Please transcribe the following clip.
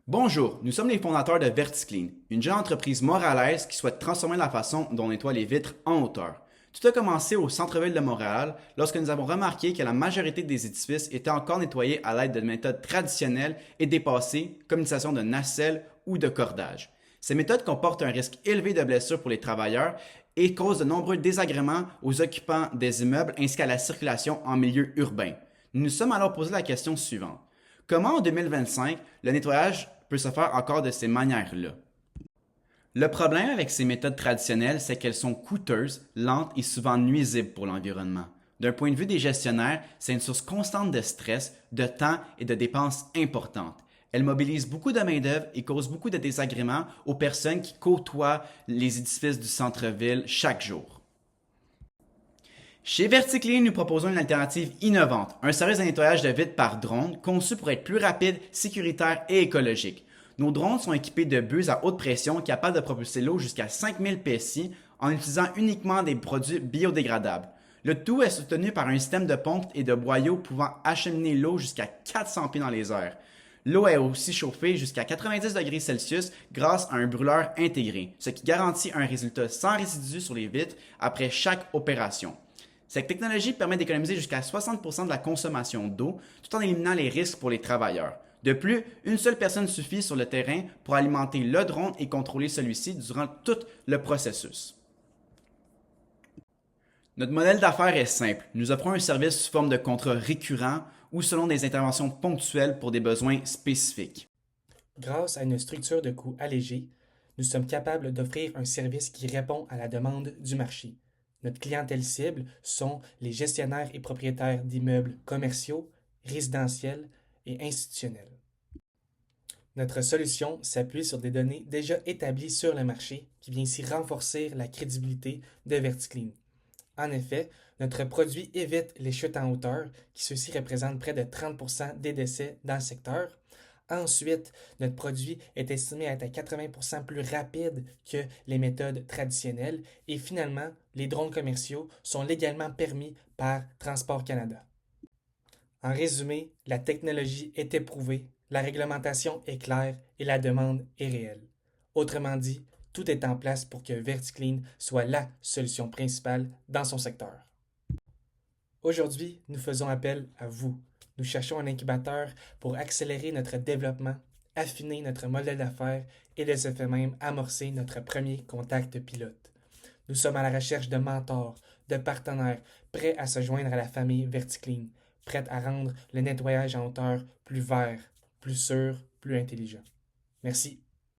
Bonjour, nous sommes les fondateurs de VertiClean, une jeune entreprise montréalaise qui souhaite transformer la façon dont on nettoie les vitres en hauteur. Tout a commencé au centre-ville de Montréal lorsque nous avons remarqué que la majorité des édifices étaient encore nettoyés à l'aide de méthodes traditionnelles et dépassées, comme l'utilisation de nacelles ou de cordage. Ces méthodes comportent un risque élevé de blessures pour les travailleurs et causent de nombreux désagréments aux occupants des immeubles ainsi qu'à la circulation en milieu urbain. Nous nous sommes alors posé la question suivante. Comment en 2025 le nettoyage peut se faire encore de ces manières-là? Le problème avec ces méthodes traditionnelles, c'est qu'elles sont coûteuses, lentes et souvent nuisibles pour l'environnement. D'un point de vue des gestionnaires, c'est une source constante de stress, de temps et de dépenses importantes. Elles mobilisent beaucoup de main-d'œuvre et causent beaucoup de désagréments aux personnes qui côtoient les édifices du centre-ville chaque jour. Chez VertiClean, nous proposons une alternative innovante, un service de nettoyage de vitres par drone conçu pour être plus rapide, sécuritaire et écologique. Nos drones sont équipés de buses à haute pression capables de propulser l'eau jusqu'à 5000 PSI en utilisant uniquement des produits biodégradables. Le tout est soutenu par un système de pompe et de boyaux pouvant acheminer l'eau jusqu'à 400 pieds dans les airs. L'eau est aussi chauffée jusqu'à 90 degrés Celsius grâce à un brûleur intégré, ce qui garantit un résultat sans résidus sur les vitres après chaque opération. Cette technologie permet d'économiser jusqu'à 60% de la consommation d'eau tout en éliminant les risques pour les travailleurs. De plus, une seule personne suffit sur le terrain pour alimenter le drone et contrôler celui-ci durant tout le processus. Notre modèle d'affaires est simple. Nous offrons un service sous forme de contrat récurrent ou selon des interventions ponctuelles pour des besoins spécifiques. Grâce à une structure de coût allégée, nous sommes capables d'offrir un service qui répond à la demande du marché. Notre clientèle cible sont les gestionnaires et propriétaires d'immeubles commerciaux, résidentiels et institutionnels. Notre solution s'appuie sur des données déjà établies sur le marché qui vient ici renforcer la crédibilité de VertiClean. En effet, notre produit évite les chutes en hauteur, qui ceux-ci représentent près de 30% des décès dans le secteur. Ensuite, notre produit est estimé à être à 80% plus rapide que les méthodes traditionnelles. Et finalement, les drones commerciaux sont légalement permis par Transport Canada. En résumé, la technologie est éprouvée, la réglementation est claire et la demande est réelle. Autrement dit, tout est en place pour que VertiClean soit la solution principale dans son secteur. Aujourd'hui, nous faisons appel à vous. Nous cherchons un incubateur pour accélérer notre développement, affiner notre modèle d'affaires et de ce fait même amorcer notre premier contact pilote. Nous sommes à la recherche de mentors, de partenaires prêts à se joindre à la famille VertiClean, prêts à rendre le nettoyage en hauteur plus vert, plus sûr, plus intelligent. Merci.